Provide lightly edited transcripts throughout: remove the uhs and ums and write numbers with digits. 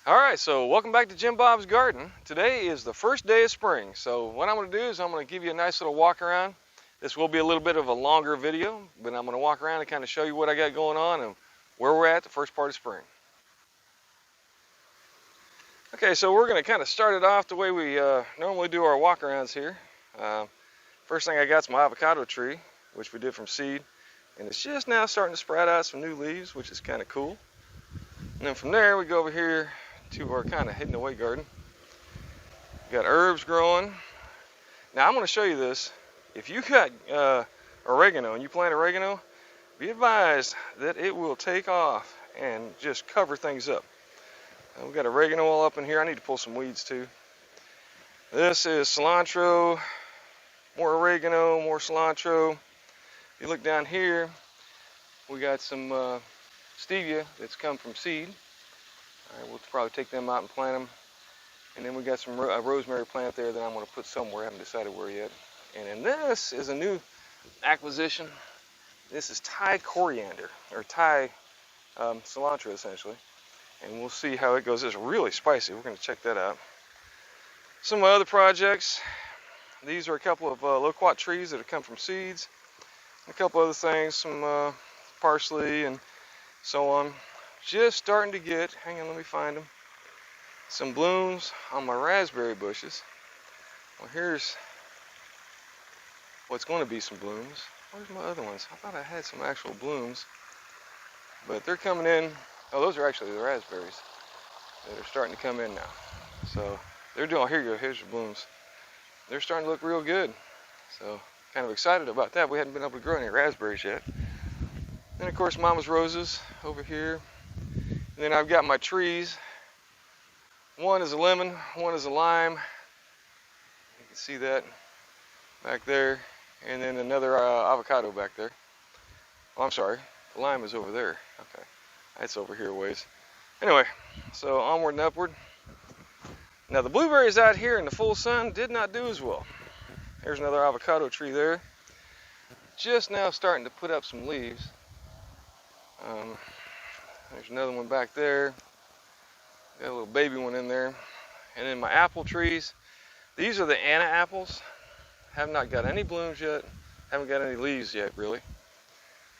Alright, so welcome back to Jim Bob's Garden. Today is the first day of spring, so what I'm going to do is I'm going to give you a nice little walk around. This will be a little bit of a longer video, but I'm going to walk around and kind of show you what I got going on and where we're at the first part of spring. Okay, so we're going to kind of start it off the way we normally do our walk arounds here. First thing I got is my avocado tree, which we did from seed, and it's just now starting to sprout out some new leaves, which is kind of cool. And then from there we go over here to our kind of hidden away garden. We've got herbs growing. Now I'm going to show you this. If you got oregano and you plant oregano, be advised that it will take off and just cover things up. We've got oregano all up in here. I need to pull some weeds too. This is cilantro, more oregano, more cilantro. If you look down here, we got some stevia that's come from seed. We'll probably take them out and plant them. And then we got some rosemary plant there that I'm going to put somewhere. I haven't decided where yet. And then this is a new acquisition. This is Thai coriander, or Thai cilantro essentially. And we'll see how it goes. It's really spicy. We're going to check that out. Some other projects. These are a couple of loquat trees that have come from seeds. A couple other things, some parsley and so on. Just starting to get, hang on, let me find them, some blooms on my raspberry bushes. Well, here's what's going to be some blooms. Where's my other ones? I thought I had some actual blooms, but they're coming in. Oh, those are actually the raspberries that are starting to come in now. So they're doing, here you go, here's your blooms. They're starting to look real good. So kind of excited about that. We hadn't been able to grow any raspberries yet. And of course, Mama's roses over here. And then I've got my trees. One is a lemon, one is a lime. You can see that back there. And then another avocado back there. Oh, I'm sorry, the lime is over there. Okay, that's over here a ways. Anyway, so onward and upward. Now the blueberries out here in the full sun did not do as well. Here's another avocado tree there. Just now starting to put up some leaves. There's another one back there. Got a little baby one in there. And then my apple trees. These are the Anna apples. Have not got any blooms yet. Haven't got any leaves yet, really.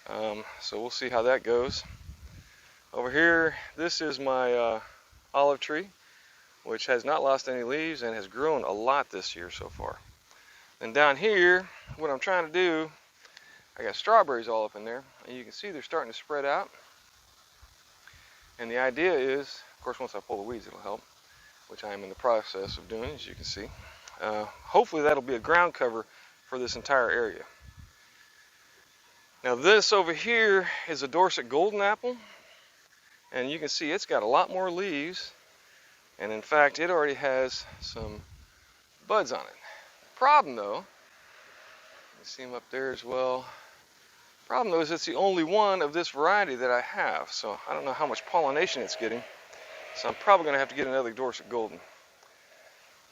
So we'll see how that goes. Over here, this is my olive tree, which has not lost any leaves and has grown a lot this year so far. And down here, what I'm trying to do, I got strawberries all up in there, and you can see they're starting to spread out. And the idea is, of course, once I pull the weeds, it'll help, which I am in the process of doing, as you can see. Hopefully that'll be a ground cover for this entire area. Now this over here is a Dorset golden apple, and you can see it's got a lot more leaves, and in fact it already has some buds on it. Problem though, you see them up there as well. Problem though is it's the only one of this variety that I have, so I don't know how much pollination it's getting. So I'm probably going to have to get another Dorset Golden.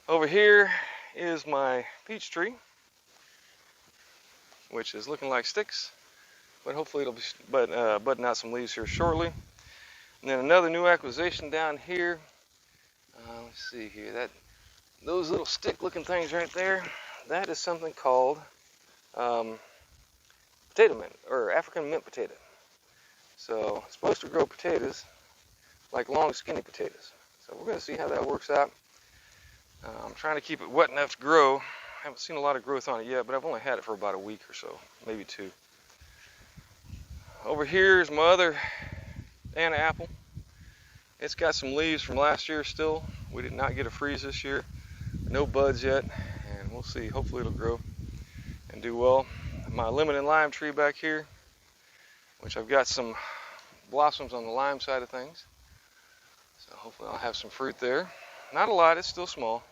Over here is my peach tree, which is looking like sticks, but hopefully it'll be budding out some leaves here shortly. And then another new acquisition down here. Let's see here, those little stick-looking things right there. That is something called potato mint, or African mint potato. So it's supposed to grow potatoes like long skinny potatoes. So we're going to see how that works out. I'm trying to keep it wet enough to grow. I haven't seen a lot of growth on it yet, but I've only had it for about a week or so, maybe 2. Over here is my other Anna apple. It's got some leaves from last year still. We did not get a freeze this year. No buds yet, and we'll see. Hopefully it'll grow and do well. My lemon and lime tree back here, which I've got some blossoms on the lime side of things. So hopefully I'll have some fruit there. Not a lot, it's still small.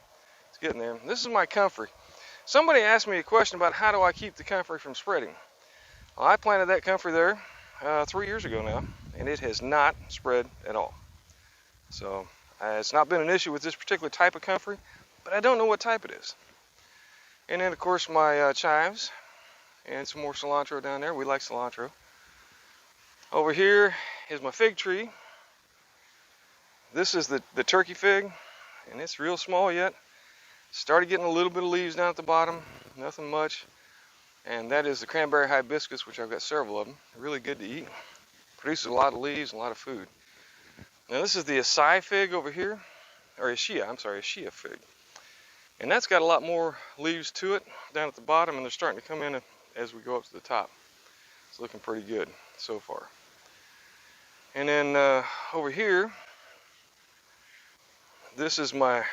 It's getting there. This is my comfrey. Somebody asked me a question about how do I keep the comfrey from spreading. Well, I planted that comfrey there 3 years ago now, and it has not spread at all. So it's not been an issue with this particular type of comfrey, but I don't know what type it is. And then of course my chives and some more cilantro down there. We like cilantro. Over here is my fig tree. This is the turkey fig, and it's real small yet. Started getting a little bit of leaves down at the bottom, nothing much. And that is the cranberry hibiscus, which I've got several of them. Really good to eat. Produces a lot of leaves and a lot of food. Now this is the acai fig over here, or Ashia fig. And that's got a lot more leaves to it down at the bottom, and they're starting to come in as we go up to the top. It's looking pretty good so far. And then over here, this is my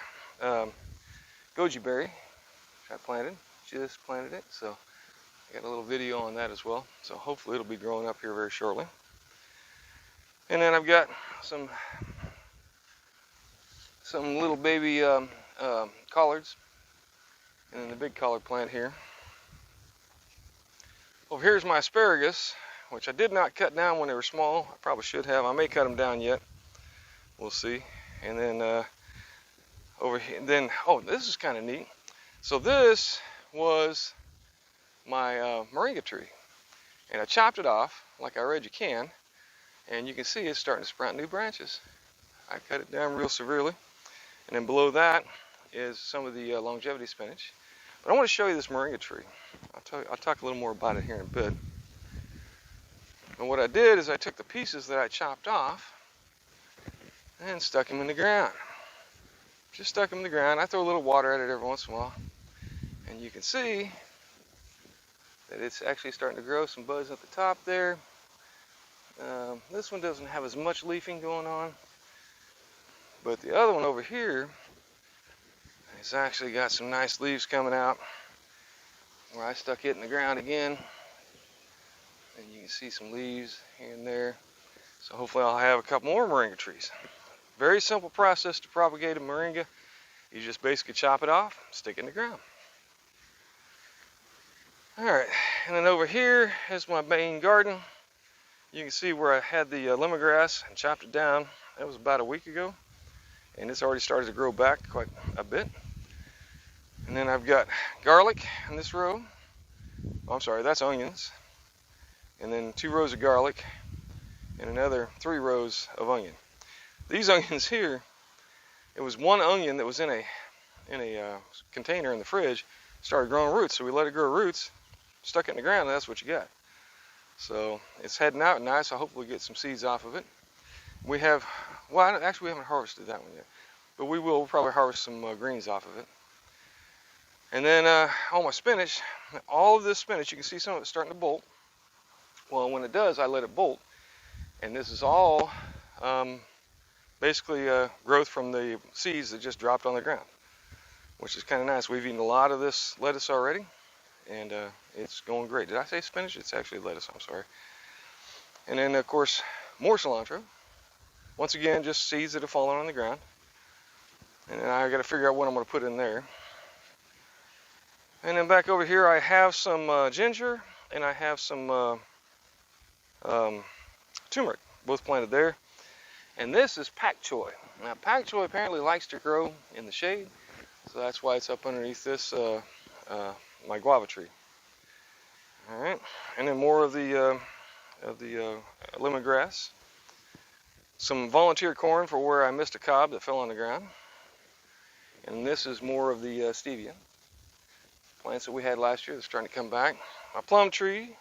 goji berry, which I planted, just planted it. So I got a little video on that as well. So hopefully it'll be growing up here very shortly. And then I've got some little baby collards, and then the big collard plant here. Over here's my asparagus, which I did not cut down when they were small. I probably should have. I may cut them down yet. We'll see. And then over here, oh, this is kind of neat. So this was my moringa tree, and I chopped it off like I read you can, and you can see it's starting to sprout new branches. I cut it down real severely, and then below that is some of the longevity spinach. But I want to show you this moringa tree. I'll talk a little more about it here in a bit. And what I did is I took the pieces that I chopped off and stuck them in the ground. Just stuck them in the ground. I throw a little water at it every once in a while. And you can see that it's actually starting to grow some buds at the top there. This one doesn't have as much leafing going on. But the other one over here, it's actually got some nice leaves coming out where I stuck it in the ground again. And you can see some leaves here and there. So hopefully I'll have a couple more moringa trees. Very simple process to propagate a moringa. You just basically chop it off, stick it in the ground. Alright, and then over here is my main garden. You can see where I had the lemongrass and chopped it down. That was about a week ago. And it's already started to grow back quite a bit. And then I've got garlic in this row. Oh, I'm sorry, that's onions. And then 2 rows of garlic and another 3 rows of onion. These onions here, it was one onion that was in a container in the fridge, started growing roots. So we let it grow roots, stuck it in the ground, and that's what you got. So it's heading out nice. So hopefully we'll get some seeds off of it. We have, well, actually we haven't harvested that one yet, but we'll probably harvest some greens off of it. And then all my spinach, all of this spinach, you can see some of it starting to bolt. Well, when it does, I let it bolt. And this is all basically growth from the seeds that just dropped on the ground, which is kind of nice. We've eaten a lot of this lettuce already, and it's going great. Did I say spinach? It's actually lettuce, I'm sorry. And then, of course, more cilantro. Once again, just seeds that have fallen on the ground. And then I got to figure out what I'm going to put in there. And then back over here, I have some ginger, and I have some turmeric, both planted there. And this is pak choi. Now, pak choi apparently likes to grow in the shade, so that's why it's up underneath this my guava tree. All right, and then more of the lemongrass. Some volunteer corn for where I missed a cob that fell on the ground. And this is more of the stevia plants that we had last year. They're starting to come back. My plum tree,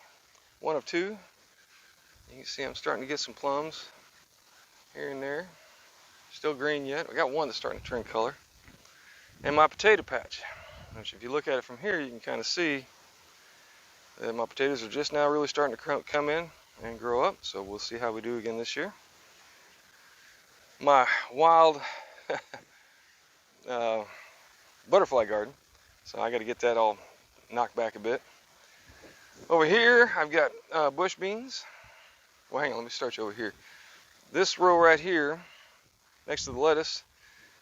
1 of 2. You can see I'm starting to get some plums here and there. Still green yet. I got one that's starting to turn color. And my potato patch, which if you look at it from here, you can kind of see that my potatoes are just now really starting to come in and grow up. So we'll see how we do again this year. My wild butterfly garden. So I got to get that all knocked back a bit. Over here, I've got bush beans. Well, hang on, let me start you over here. This row right here, next to the lettuce,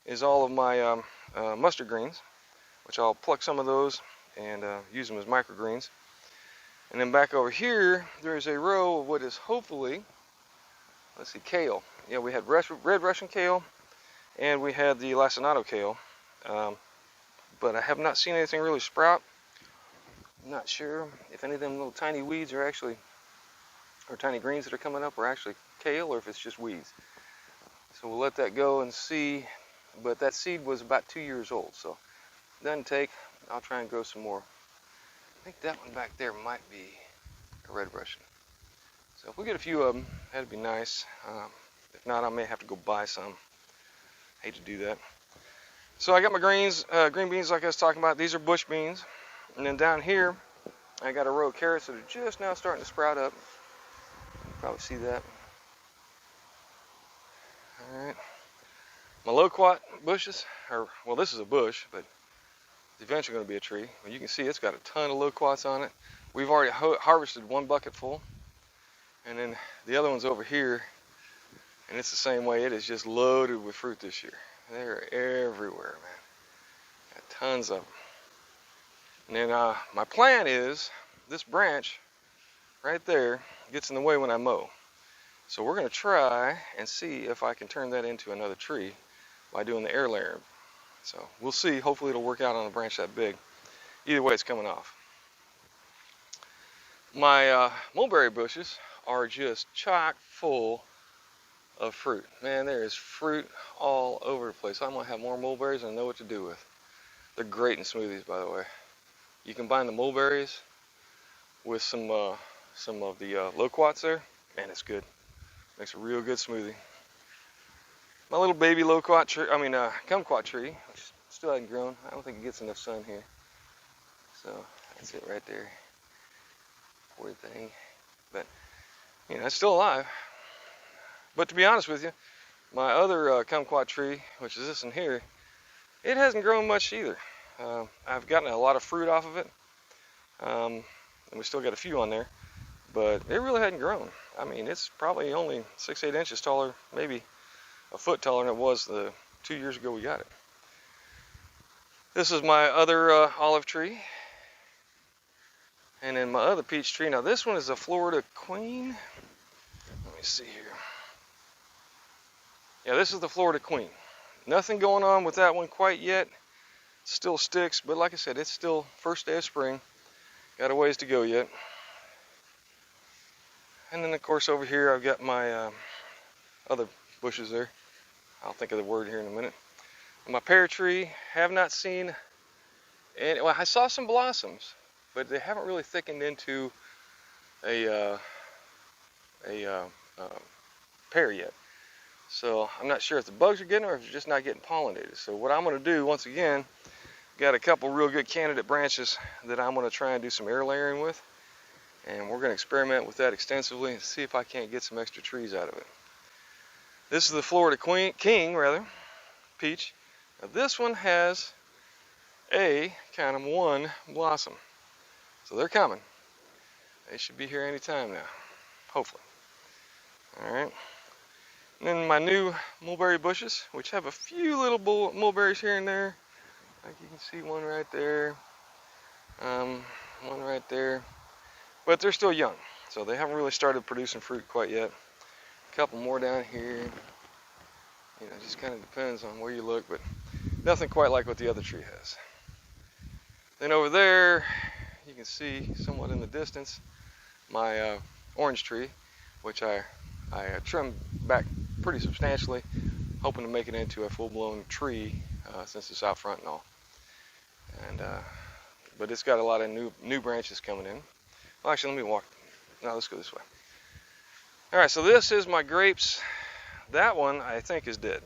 is all of my mustard greens, which I'll pluck some of those and use them as microgreens. And then back over here, there's a row of what is hopefully, let's see, kale. Yeah, we had red Russian kale, and we had the lacinato kale. But I have not seen anything really sprout. I'm not sure if any of them little tiny weeds are actually, or tiny greens that are coming up are actually kale, or if it's just weeds. So we'll let that go and see. But that seed was about 2 years old, so it doesn't take. I'll try and grow some more. I think that one back there might be a red Russian. So if we get a few of them, that'd be nice. If not, I may have to go buy some. Hate to do that. So I got my green beans like I was talking about. These are bush beans. And then down here, I got a row of carrots that are just now starting to sprout up. You can probably see that. All right. My loquat bushes, well, this is a bush, but it's eventually going to be a tree. Well, you can see it's got a ton of loquats on it. We've already harvested one bucket full. And then the other one's over here, and it's the same way. It is just loaded with fruit this year. They're everywhere, man. Got tons of them. And then my plan is this branch right there gets in the way when I mow. So we're going to try and see if I can turn that into another tree by doing the air layering. So we'll see. Hopefully it'll work out on a branch that big. Either way, it's coming off. My mulberry bushes are just chock full of fruit. Man, there is fruit all over the place. I'm gonna have more mulberries and I know what to do with. They're great in smoothies, by the way. You combine the mulberries with some of the loquats there, man, it's good. Makes a real good smoothie. My little baby loquat tree, kumquat tree, which still hasn't grown. I don't think it gets enough sun here. So that's it right there. Poor thing. But you know, it's still alive. But to be honest with you, my other kumquat tree, which is this one here, it hasn't grown much either. I've gotten a lot of fruit off of it, and we still got a few on there, but it really hadn't grown. I mean, it's probably only 6-8 inches taller, maybe a foot taller than it was the 2 years ago we got it. This is my other olive tree. And then my other peach tree. Now this one is a Florida Queen. Let me see here. Yeah, this is the Florida Queen. Nothing going on with that one quite yet. Still sticks, but like I said, it's still first day of spring. Got a ways to go yet. And then of course over here I've got my other bushes there. I'll think of the word here in a minute. And my pear tree, have not seen any, well, I saw some blossoms, but they haven't really thickened into a pear yet. So I'm not sure if the bugs are getting it or if they're just not getting pollinated. So what I'm going to do, once again, got a couple real good candidate branches that I'm going to try and do some air layering with. And we're going to experiment with that extensively and see if I can't get some extra trees out of it. This is the Florida King, peach. Now this one has count 'em, one blossom. So they're coming. They should be here any time now, hopefully. All right. And then my new mulberry bushes, which have a few little mulberries here and there. Like you can see one right there, one right there. But they're still young, so they haven't really started producing fruit quite yet. A couple more down here. You know, it just kind of depends on where you look, but nothing quite like what the other tree has. Then over there, you can see somewhat in the distance, my orange tree, which I trimmed back pretty substantially, hoping to make it into a full-blown tree since it's out front and all. And but it's got a lot of new branches coming in. Well, actually, let me walk. No, let's go this way. All right, so this is my grapes. That one I think is dead,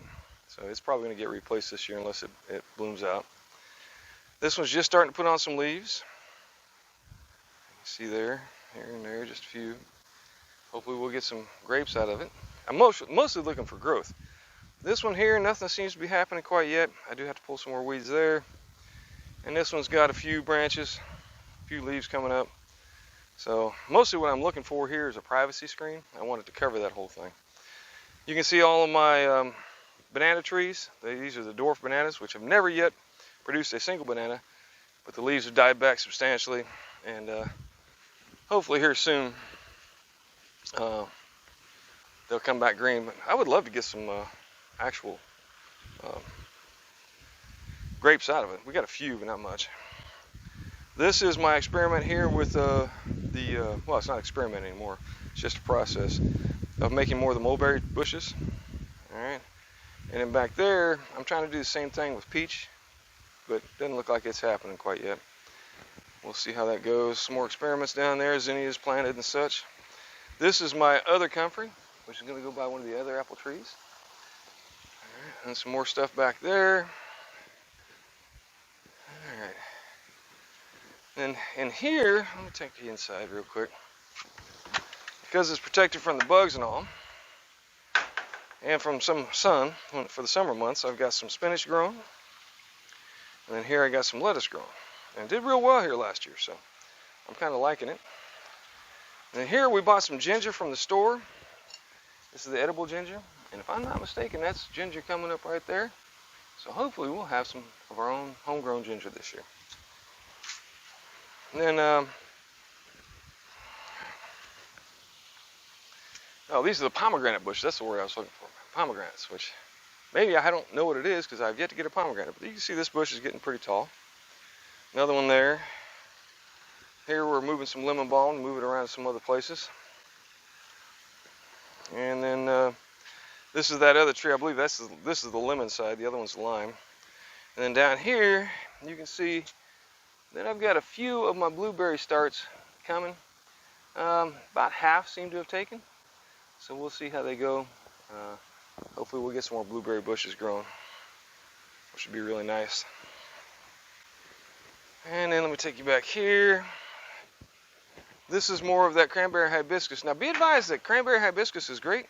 so it's probably going to get replaced this year unless it blooms out. This one's just starting to put on some leaves. You see there, here and there, just a few. Hopefully we'll get some grapes out of it. I'm mostly looking for growth. This one here, nothing seems to be happening quite yet. I do have to pull some more weeds there. And this one's got a few branches, a few leaves coming up. So mostly what I'm looking for here is a privacy screen. I wanted to cover that whole thing. You can see all of my banana trees. These are the dwarf bananas, which have never yet produced a single banana, but the leaves have died back substantially, and hopefully here soon they'll come back green. But I would love to get some actual grapes out of it. We got a few, but not much. This is my experiment here with well, it's not experiment anymore. It's just a process of making more of the mulberry bushes. All right. And then back there, I'm trying to do the same thing with peach, but it doesn't look like it's happening quite yet. We'll see how that goes. Some more experiments down there, zinnias planted and such. This is my other comfrey, which is going to go by one of the other apple trees. All right, and some more stuff back there. All right. And in here, let me take you inside real quick. Because it's protected from the bugs and all, and from some sun for the summer months, I've got some spinach growing. And then here I got some lettuce growing. And it did real well here last year, so I'm kind of liking it. And then here we bought some ginger from the store. This is the edible ginger. And if I'm not mistaken, that's ginger coming up right there. So hopefully we'll have some of our own homegrown ginger this year. And then, oh, these are the pomegranate bushes. That's the word I was looking for. Pomegranates, which maybe I don't know what it is because I've yet to get a pomegranate. But you can see this bush is getting pretty tall. Another one there. Here we're moving some lemon balm and move it around to some other places. And then this is that other tree. I believe this is the lemon side. The other one's the lime. And then down here, you can see that I've got a few of my blueberry starts coming. About half seem to have taken. So we'll see how they go. Hopefully we'll get some more blueberry bushes growing, which would be really nice. And then let me take you back here. This is more of that cranberry hibiscus. Now be advised that cranberry hibiscus is great,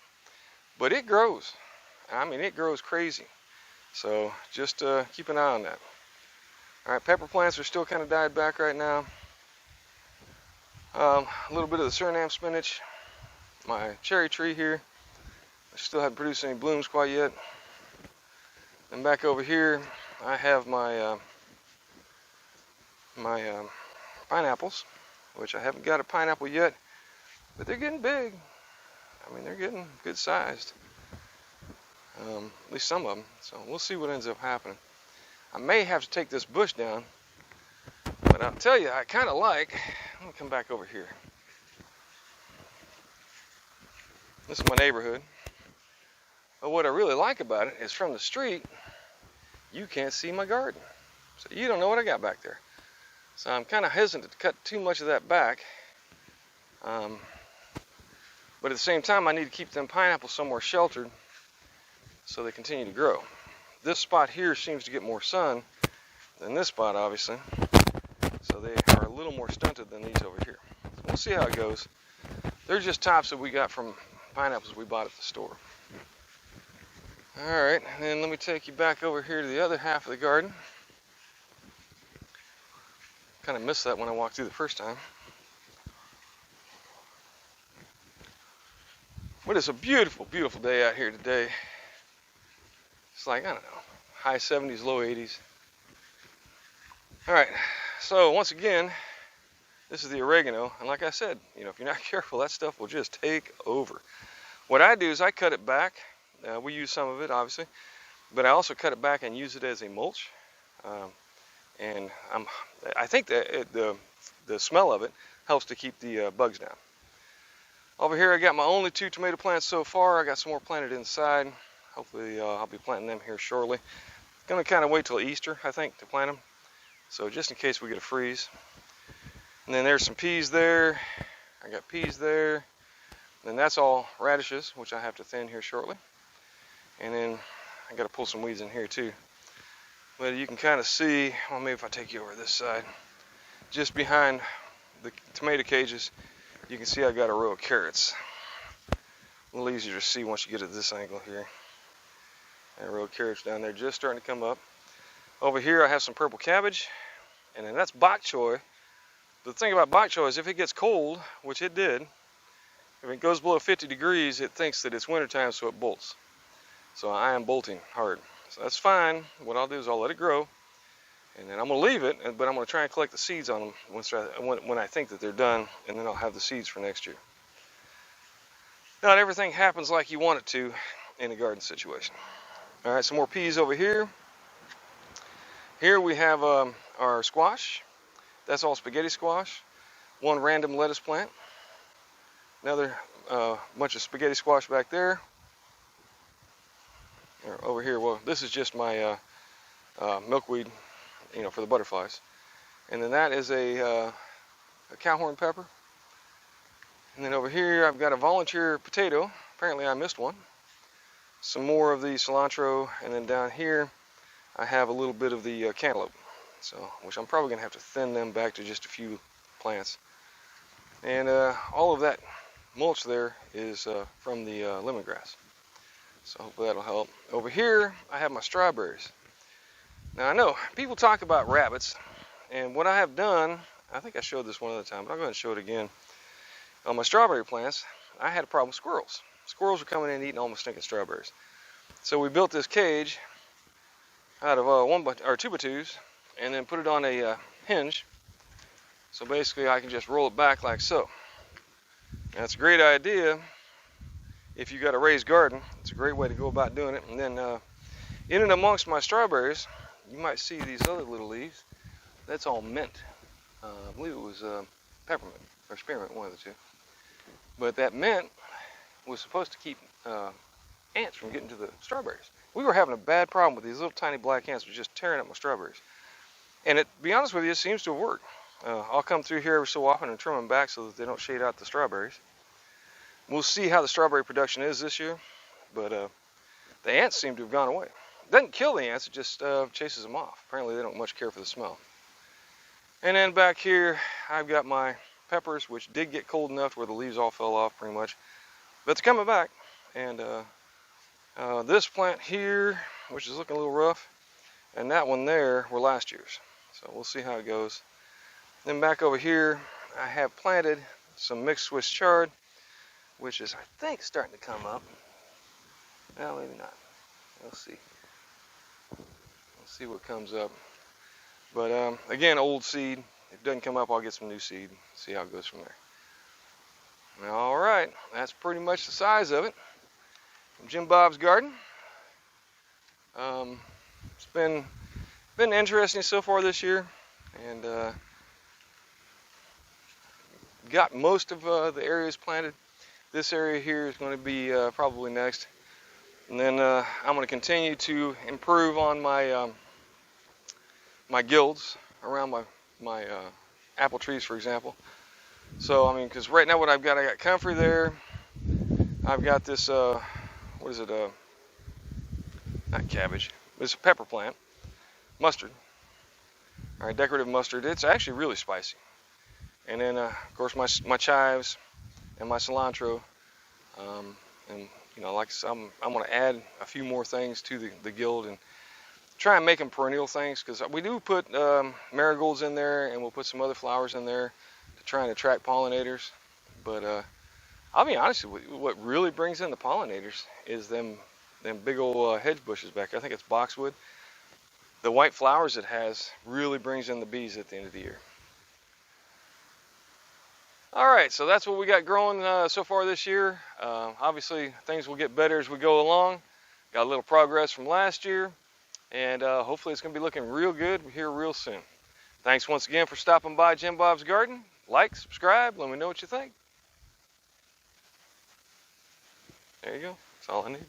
but it grows. I mean, it grows crazy. So just keep an eye on that. All right, pepper plants are still kind of died back right now. A little bit of the Suriname spinach. My cherry tree here, I still haven't produced any blooms quite yet. And back over here, I have my pineapples, which I haven't got a pineapple yet, but they're getting big. I mean, they're getting good sized. At least some of them. So we'll see what ends up happening. I may have to take this bush down, but I'll tell you, I kind of like, let me come back over here. This is my neighborhood. But what I really like about it is from the street, you can't see my garden. So you don't know what I got back there. So I'm kind of hesitant to cut too much of that back. But at the same time, I need to keep them pineapples somewhere sheltered so they continue to grow. This spot here seems to get more sun than this spot, obviously. So they are a little more stunted than these over here. So we'll see how it goes. They're just tops that we got from pineapples we bought at the store. All right, and then let me take you back over here to the other half of the garden. Kind of missed that when I walked through the first time. But it's a beautiful, beautiful day out here today. It's like, I don't know, high 70s, low 80s. All right, so once again, this is the oregano. And like I said, you know, if you're not careful, that stuff will just take over. What I do is I cut it back. We use some of it, obviously, but I also cut it back and use it as a mulch. And I think that the smell of it helps to keep the bugs down. Over here, I got my only 2 tomato plants so far. I got some more planted inside. Hopefully, I'll be planting them here shortly. Gonna kind of wait till Easter, I think, to plant them. So just in case we get a freeze. And then there's some peas there. I got peas there. And that's all radishes, which I have to thin here shortly. And then I got to pull some weeds in here too. But you can kind of see, well, maybe if I take you over this side, just behind the tomato cages, you can see I got a row of carrots. A little easier to see once you get at this angle here. And a row of carrots down there just starting to come up. Over here I have some purple cabbage, and then that's bok choy. The thing about bok choy is if it gets cold, which it did, if it goes below 50 degrees, it thinks that it's wintertime, so it bolts. So I am bolting hard. So that's fine. What I'll do is I'll let it grow, and then I'm going to leave it, but I'm going to try and collect the seeds on them when I think that they're done, and then I'll have the seeds for next year. Not everything happens like you want it to in a garden situation. All right, some more peas over here. Here we have our squash. That's all spaghetti squash. One random lettuce plant. Another bunch of spaghetti squash back there. Or over here, well, this is just my milkweed, for the butterflies. And then that is a cowhorn pepper. And then over here, I've got a volunteer potato. Apparently I missed one. Some more of the cilantro, and then down here, I have a little bit of the cantaloupe. So, which I'm probably gonna have to thin them back to just a few plants. And all of that mulch there is from the lemongrass. So hopefully that'll help. Over here, I have my strawberries. Now I know people talk about rabbits, and what I have done, I think I showed this one other time, but I'll go ahead and show it again. On my strawberry plants, I had a problem with squirrels. Squirrels were coming in and eating all my stinking strawberries. So we built this cage out of 2x2s, and then put it on a hinge. So basically I can just roll it back like so. That's a great idea if you got a raised garden. It's a great way to go about doing it. And then in and amongst my strawberries, you might see these other little leaves. That's all mint. I believe it was peppermint or spearmint, one of the two. But that mint was supposed to keep ants from getting to the strawberries. We were having a bad problem with these little tiny black ants were just tearing up my strawberries. And to be honest with you, it seems to have worked. I'll come through here every so often and trim them back so that they don't shade out the strawberries. We'll see how the strawberry production is this year, but the ants seem to have gone away. It doesn't kill the ants, it just chases them off. Apparently they don't much care for the smell. And then back here, I've got my peppers, which did get cold enough where the leaves all fell off pretty much. But they're coming back. And this plant here, which is looking a little rough, and that one there were last year's. So we'll see how it goes. Then back over here, I have planted some mixed Swiss chard, which is, I think, starting to come up. No, maybe not. We'll see. We'll see what comes up. But again, old seed. If it doesn't come up, I'll get some new seed. See how it goes from there. All right, that's pretty much the size of it. From Jim Bob's garden. It's been interesting so far this year, and got most of the areas planted. This area here is going to be probably next, and then I'm going to continue to improve on my my guilds around my apple trees, for example. So I mean, because right now what I got comfrey there. I've got this what is it? Not cabbage. It's a pepper plant, mustard. All right, decorative mustard. It's actually really spicy. And then of course my chives and my cilantro. And like I said, I'm going to add a few more things to the guild and try and make them perennial things, because we do put marigolds in there, and we'll put some other flowers in there to try and attract pollinators. But I'll be honest with you, what really brings in the pollinators is them big old hedge bushes back there. I think it's boxwood. The white flowers it has really brings in the bees at the end of the year. All right, so that's what we got growing so far this year. Obviously, things will get better as we go along. Got a little progress from last year, and hopefully it's going to be looking real good here real soon. Thanks once again for stopping by Jim Bob's Garden. Like, subscribe, let me know what you think. There you go. That's all I need.